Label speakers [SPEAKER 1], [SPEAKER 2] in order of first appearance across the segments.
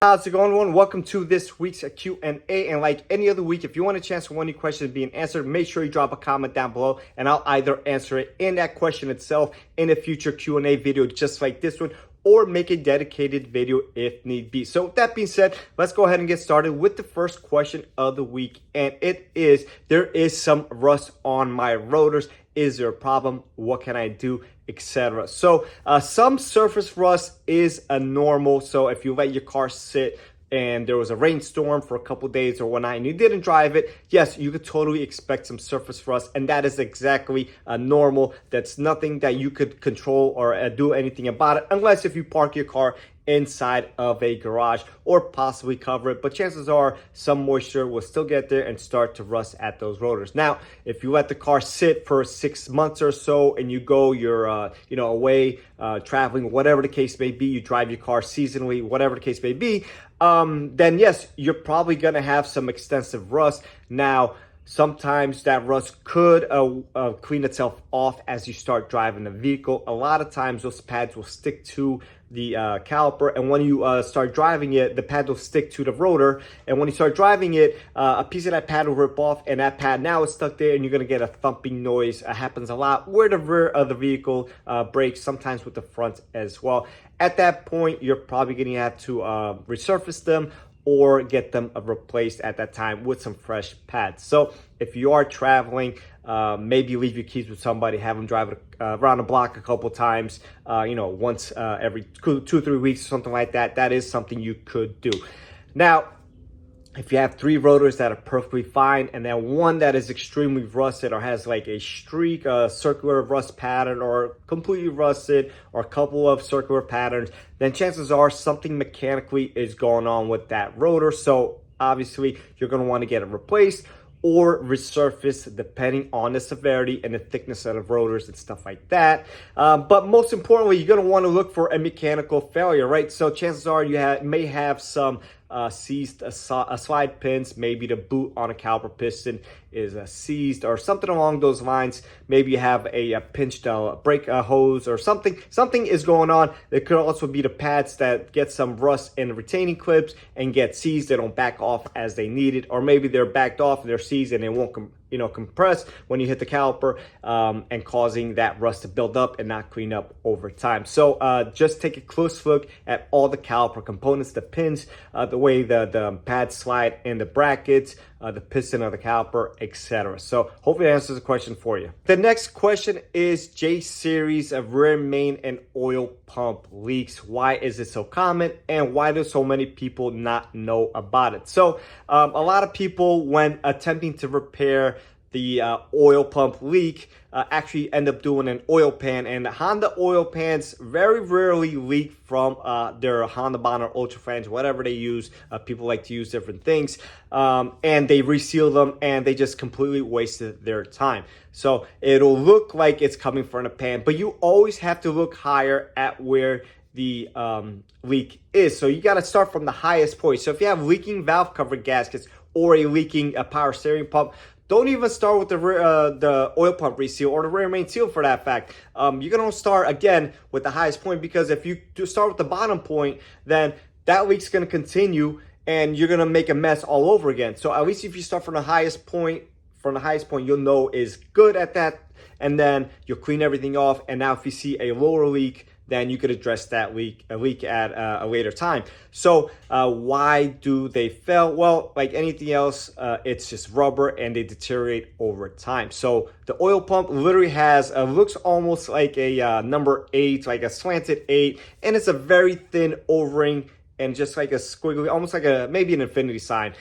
[SPEAKER 1] How's it going, everyone? Welcome to this week's Q&A. And like any other week, if you want a chance for one of your questions being answered, make sure you drop a comment down below and I'll either answer it in that question itself in a future Q&A video just like this one, or make a dedicated video if need be. So with that being said, let's go ahead and get started with the first question of the week. And it is, there is some rust on my rotors. Is there a problem? What can I do? Etc. So some surface rust is a normal. So if you let your car sit and there was a rainstorm for a couple days or whatnot and you didn't drive it, yes, you could totally expect some surface rust, and that is exactly normal. That's nothing that you could control or do anything about it, unless if you park your car inside of a garage or possibly cover it, but chances are some moisture will still get there and start to rust at those rotors. Now, if you let the car sit for 6 months or so and you're away traveling, whatever the case may be, you drive your car seasonally, whatever the case may be, then yes, you're probably gonna have some extensive rust. Now, sometimes that rust could clean itself off as you start driving the vehicle. A lot of times those pads will stick to the caliper, and when you start driving it, the pad will stick to the rotor, and when you start driving it, a piece of that pad will rip off, and that pad now is stuck there, and you're going to get a thumping noise. It happens a lot where the rear of the vehicle brakes, sometimes with the front as well. At that point, you're probably going to have to resurface them or get them replaced at that time with some fresh pads. So if you are traveling, maybe leave your keys with somebody, have them drive around the block a couple times, once every 2-3 weeks or something like that. That is something you could do. Now, if you have 3 rotors that are perfectly fine and then one that is extremely rusted or has like a streak, a circular rust pattern, or completely rusted, or a couple of circular patterns, then chances are something mechanically is going on with that rotor. So obviously you're going to want to get it replaced or resurface depending on the severity and the thickness of the rotors and stuff like that. But most importantly, you're going to want to look for a mechanical failure, right? So chances are you may have some seized slide pins. Maybe the boot on a caliper piston is seized or something along those lines. Maybe you have a pinched brake hose or something. Something is going on. There could also be the pads that get some rust in the retaining clips and get seized. They don't back off as they need it, or maybe they're backed off and they're seized and they won't compress when you hit the caliper, and causing that rust to build up and not clean up over time. So just take a close look at all the caliper components, the pins, the way the pads slide in the brackets, the piston of the caliper, etc. So hopefully that answers the question for you. The next question is J series of rear main and oil pump leaks. Why is it so common, and why do so many people not know about it? So a lot of people, when attempting to repair the oil pump leak, actually end up doing an oil pan, and Honda oil pans very rarely leak from their Honda Bond or Ultra flange, whatever they use. People like to use different things, and they reseal them and they just completely wasted their time. So it'll look like it's coming from a pan, but you always have to look higher at where the leak is. So you got to start from the highest point. So if you have leaking valve cover gaskets or a leaking power steering pump, don't even start with the oil pump reseal or the rear main seal for that fact. You're going to start again with the highest point, because if you do start with the bottom point, then that leak's going to continue and you're going to make a mess all over again. So at least if you start from the highest point, you'll know is good at that, and then you'll clean everything off. And now if you see a lower leak, then you could address that leak at a later time. So why do they fail? Well, like anything else, it's just rubber and they deteriorate over time. So the oil pump literally has looks almost like a number 8, like a slanted 8, and it's a very thin O-ring and just like a squiggly, almost like maybe an infinity sign,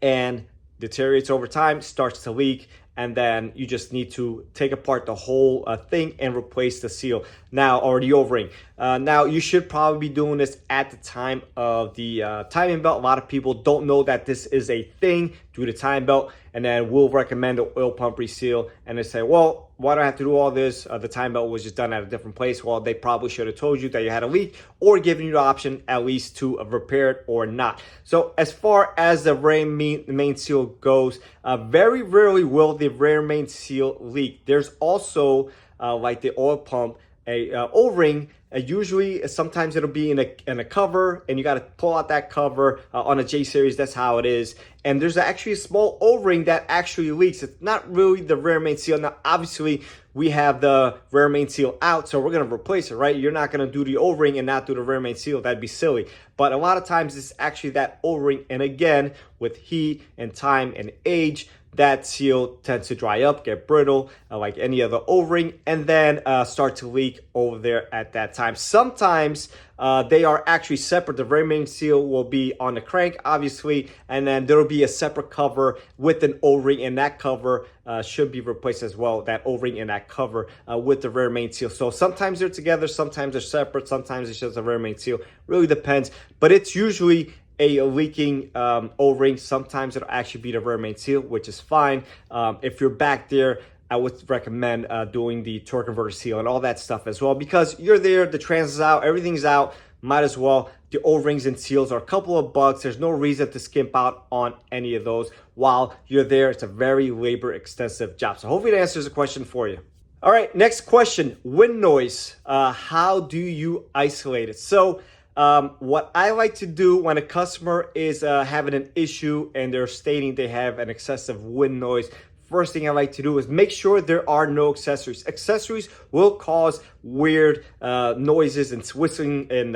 [SPEAKER 1] and deteriorates over time, starts to leak. And then you just need to take apart the whole thing and replace the seal now, or the O-ring. Now, you should probably be doing this at the time of the timing belt. A lot of people don't know that this is a thing. Do the time belt, and then we'll recommend the oil pump reseal. And they say, well, why do I have to do all this? The time belt was just done at a different place. Well, they probably should have told you that you had a leak, or given you the option at least to repair it or not. So as far as the rear main seal goes, very rarely will the rear main seal leak. There's also, like the oil pump, a O-ring, usually sometimes it'll be in a cover, and you got to pull out that cover. On a J series, that's how it is. And there's actually a small O-ring that actually leaks. It's not really the rear main seal. Now obviously we have the rear main seal out, so we're going to replace it, right? You're not going to do the O-ring and not do the rear main seal. That'd be silly. But a lot of times it's actually that O-ring, and again, with heat and time and age, that seal tends to dry up, get brittle, like any other O-ring, and then start to leak over there at that time. Sometimes they are actually separate. The rear main seal will be on the crank, obviously, and then there will be a separate cover with an O-ring, and that cover should be replaced as well, that O-ring and that cover with the rear main seal. So sometimes they're together, sometimes they're separate, sometimes it's just a rear main seal. Really depends, but it's usually a leaking O-ring. Sometimes it'll actually be the rear main seal, which is fine. If you're back there, I would recommend doing the torque converter seal and all that stuff as well, because you're there, the trans is out, everything's out, might as well. The O-rings and seals are a couple of bucks. There's no reason to skimp out on any of those while you're there. It's a very labor extensive job. So hopefully that answers the question for you. All right, next question, wind noise. How do you isolate it? So what I like to do when a customer is having an issue and they're stating they have an excessive wind noise, first thing I like to do is make sure there are no accessories. Accessories will cause weird noises and whistling and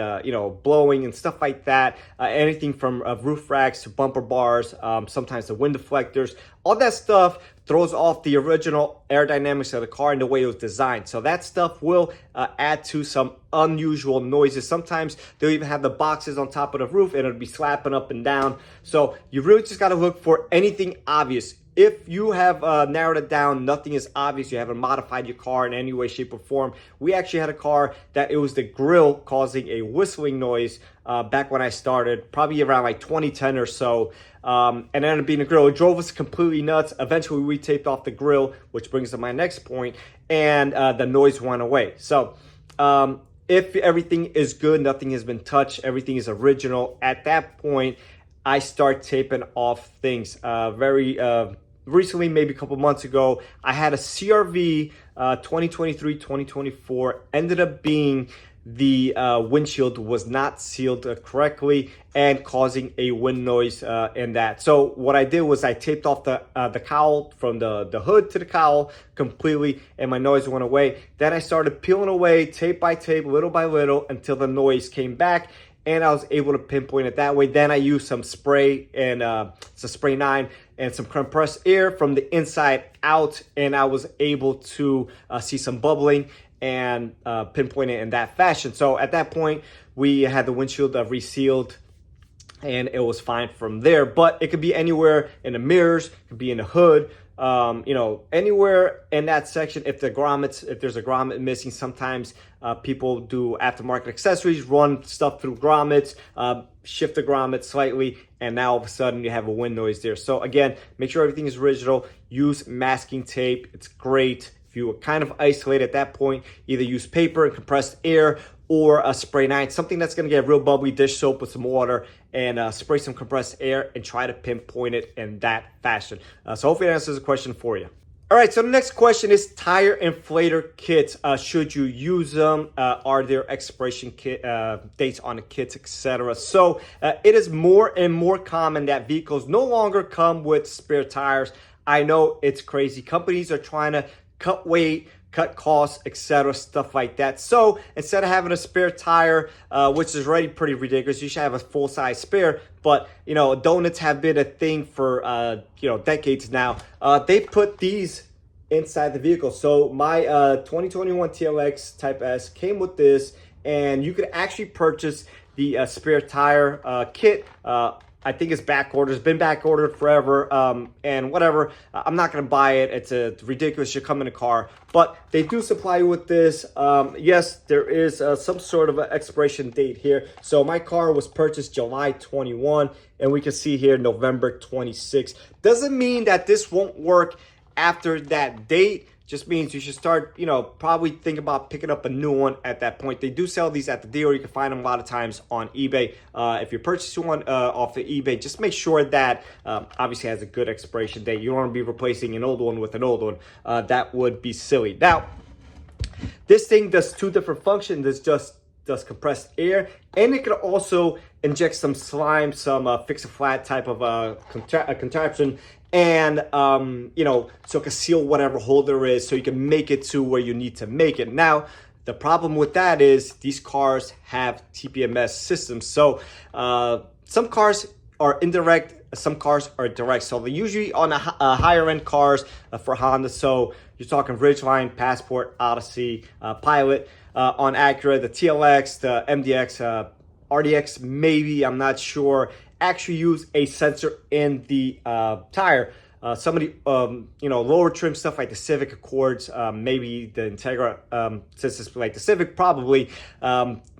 [SPEAKER 1] blowing and stuff like that. Anything from roof racks to bumper bars, sometimes the wind deflectors, all that stuff throws off the original aerodynamics of the car and the way it was designed. So that stuff will add to some unusual noises. Sometimes they'll even have the boxes on top of the roof and it'll be slapping up and down. So you really just got to look for anything obvious. If you have narrowed it down, nothing is obvious, you haven't modified your car in any way, shape, or form. We actually had a car that it was the grill causing a whistling noise back when I started, probably around like 2010 or so. And it ended up being a grill. It drove us completely nuts. Eventually, we taped off the grill, which brings to my next point, and the noise went away. So if everything is good, nothing has been touched, everything is original, at that point, I start taping off things. Recently, maybe a couple months ago, I had a CRV 2023-2024, ended up being the windshield was not sealed correctly and causing a wind noise in that. So what I did was I taped off the cowl from the hood to the cowl completely, and my noise went away. Then I started peeling away tape by tape, little by little, until the noise came back, and I was able to pinpoint it that way. Then I used some spray, and it's a spray 9 and some compressed air from the inside out, and I was able to see some bubbling and pinpoint it in that fashion. So at that point, we had the windshield resealed, and it was fine from there. But it could be anywhere in the mirrors, it could be in the hood, anywhere in that section. If there's a grommet missing, sometimes people do aftermarket accessories, run stuff through grommets, shift the grommet slightly, and now all of a sudden you have a wind noise there. So again, make sure everything is original. Use masking tape. It's great. If you kind of isolate at that point, either use paper and compressed air or a spray 9, something that's going to get real bubbly, dish soap with some water, and spray some compressed air and try to pinpoint it in that fashion. So hopefully that answers the question for you. All right, so the next question is tire inflator kits. Should you use them? Are there expiration dates on the kits, etc.? So it is more and more common that vehicles no longer come with spare tires. I know it's crazy. Companies are trying to cut weight, cut costs, etc., stuff like that. So instead of having a spare tire, which is already pretty ridiculous, you should have a full-size spare. But donuts have been a thing for decades now. They put these inside the vehicle. So my 2021 TLX Type S came with this, and you could actually purchase the spare tire kit. I think it's back ordered. It's been back ordered forever, and whatever. I'm not gonna buy it. It's ridiculous. It should come in a car, but they do supply you with this. Yes, there is some sort of an expiration date here. So my car was purchased July 21, and we can see here November 26. Doesn't mean that this won't work after that date. Just means you should start, probably think about picking up a new one at that point. They do sell these at the dealer. You can find them a lot of times on eBay. If you're purchasing one off the eBay, just make sure that obviously has a good expiration date. You don't want to be replacing an old one with an old one. That would be silly. Now, This thing does two different functions. This just does compressed air, and it could also inject some slime, some fix-a-flat type of contraption, and you know, so it can seal whatever hole there is, so you can make it to where you need to make it. Now, the problem with that is these cars have TPMS systems. So some cars are indirect, some cars are direct. So they're usually on a higher end cars for Honda. So you're talking Ridgeline, Passport, Odyssey, Pilot. On Acura, the TLX, the MDX, RDX, maybe, I'm not sure, actually use a sensor in the tire. Some of the you know, lower trim stuff like the Civic Accords, maybe the Integra, since it's like the Civic, probably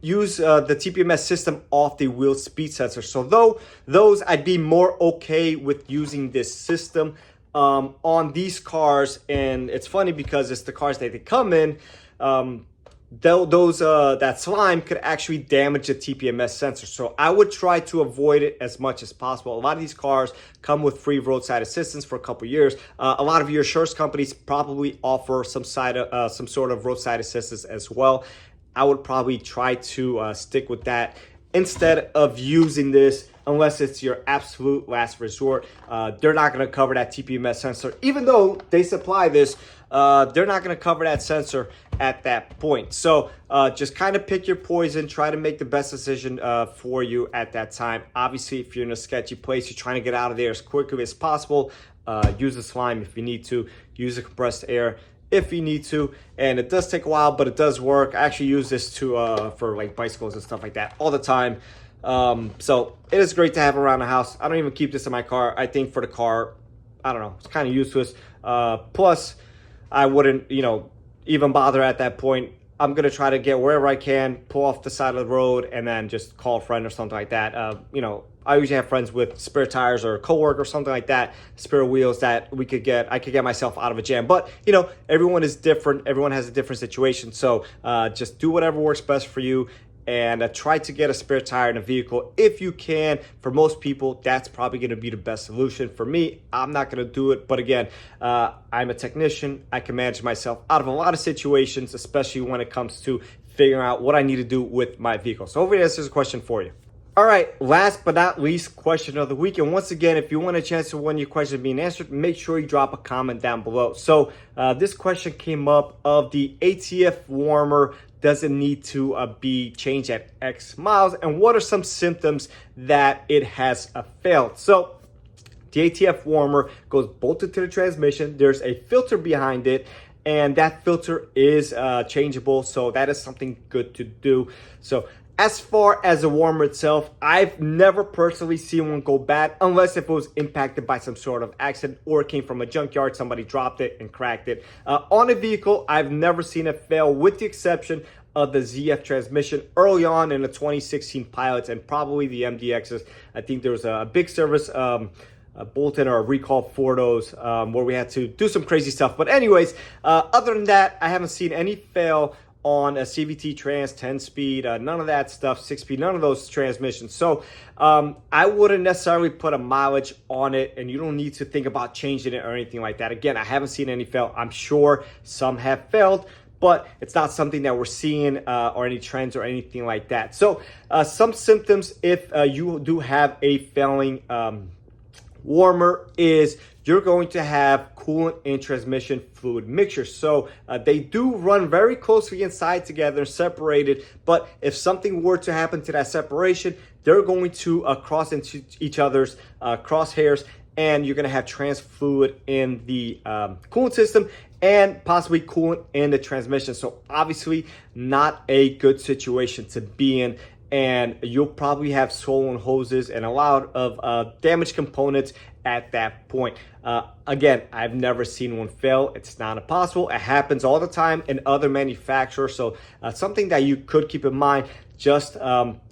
[SPEAKER 1] use the TPMS system off the wheel speed sensor. So though those, I'd be more okay with using this system on these cars. And it's funny because it's the cars that they come in. That slime could actually damage the TPMS sensor. So I would try to avoid it as much as possible. A lot of these cars come with free roadside assistance for a couple years. A lot of your insurance companies probably offer some sort of roadside assistance as well. I would probably try to stick with that instead of using this, unless it's your absolute last resort. They're not going to cover that TPMS sensor. Even though they supply this, they're not going to cover that sensor at that point. So just kind of pick your poison, try to make the best decision for you at that time. Obviously, if you're in a sketchy place, you're trying to get out of there as quickly as possible, use the slime if you need to, use the compressed air if you need to. And it does take a while, but it does work. I actually use this for like bicycles and stuff like that all the time. So it is great to have around the house. I don't even keep this in my car. I think for the car, I don't know, it's kind of useless. Plus, I wouldn't, you know, even bother at that point. I'm going to try to get wherever I can, pull off the side of the road, and then just call a friend or something like that. You know, I usually have friends with spare tires or a coworker or something like that, spare wheels that I could get myself out of a jam. But, you know, everyone is different. Everyone has a different situation. So just do whatever works best for you. And try to get a spare tire in a vehicle if you can. For most people, that's probably going to be the best solution. For me, I'm not going to do it. But again, I'm a technician. I can manage myself out of a lot of situations, especially when it comes to figuring out what I need to do with my vehicle. So hopefully this is a question for you. All right, last but not least, question of the week. And once again, if you want a chance to win your question being answered, make sure you drop a comment down below. So this question came up of the ATF warmer. Does it need to be changed at X miles? And what are some symptoms that it has failed? So the ATF warmer goes bolted to the transmission. There's a filter behind it, and that filter is changeable. So that is something good to do. So as far as the warmer itself, I've never personally seen one go bad unless if it was impacted by some sort of accident or it came from a junkyard, somebody dropped it and cracked it. On a vehicle, I've never seen it fail with the exception of the ZF transmission early on in the 2016 Pilots and probably the MDXs. I think there was a big service a bulletin or a recall for those where we had to do some crazy stuff. But anyways, other than that, I haven't seen any fail on a CVT trans, 10-speed, none of that stuff, 6-speed, none of those transmissions. So I wouldn't necessarily put a mileage on it, and you don't need to think about changing it or anything like that. Again, I haven't seen any fail. I'm sure some have failed, but it's not something that we're seeing or any trends or anything like that. So some symptoms if you do have a failing warmer is you're going to have coolant and transmission fluid mixture. So they do run very closely inside together, separated, but if something were to happen to that separation, they're going to cross into each other's crosshairs, and you're going to have trans fluid in the coolant system and possibly coolant in the transmission. So obviously not a good situation to be in, and you'll probably have swollen hoses and a lot of damaged components at that point. Again, I've never seen one fail. It's not impossible. It happens all the time in other manufacturers. So something that you could keep in mind, just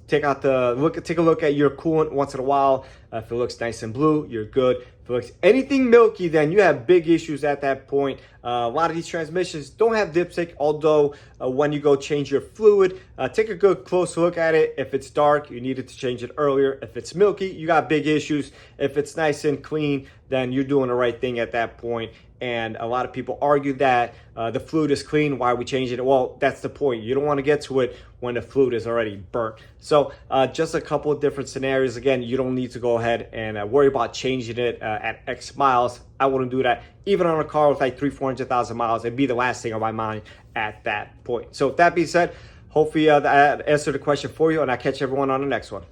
[SPEAKER 1] take a look at your coolant once in a while. If it looks nice and blue, you're good. If it looks anything milky, then you have big issues at that point. A lot of these transmissions don't have dipstick, although when you go change your fluid, take a good close look at it. If it's dark, you needed to change it earlier. If it's milky, you got big issues. If it's nice and clean, then you're doing the right thing at that point. And a lot of people argue that the fluid is clean, why are we changing it? Well, that's the point. You don't want to get to it when the fluid is already burnt. So just a couple of different scenarios. Again, you don't need to go ahead and worry about changing it at X miles. I wouldn't do that. Even on a car with like 300,000-400,000 miles, it'd be the last thing on my mind at that point. So with that being said, hopefully that answered the question for you, and I'll catch everyone on the next one.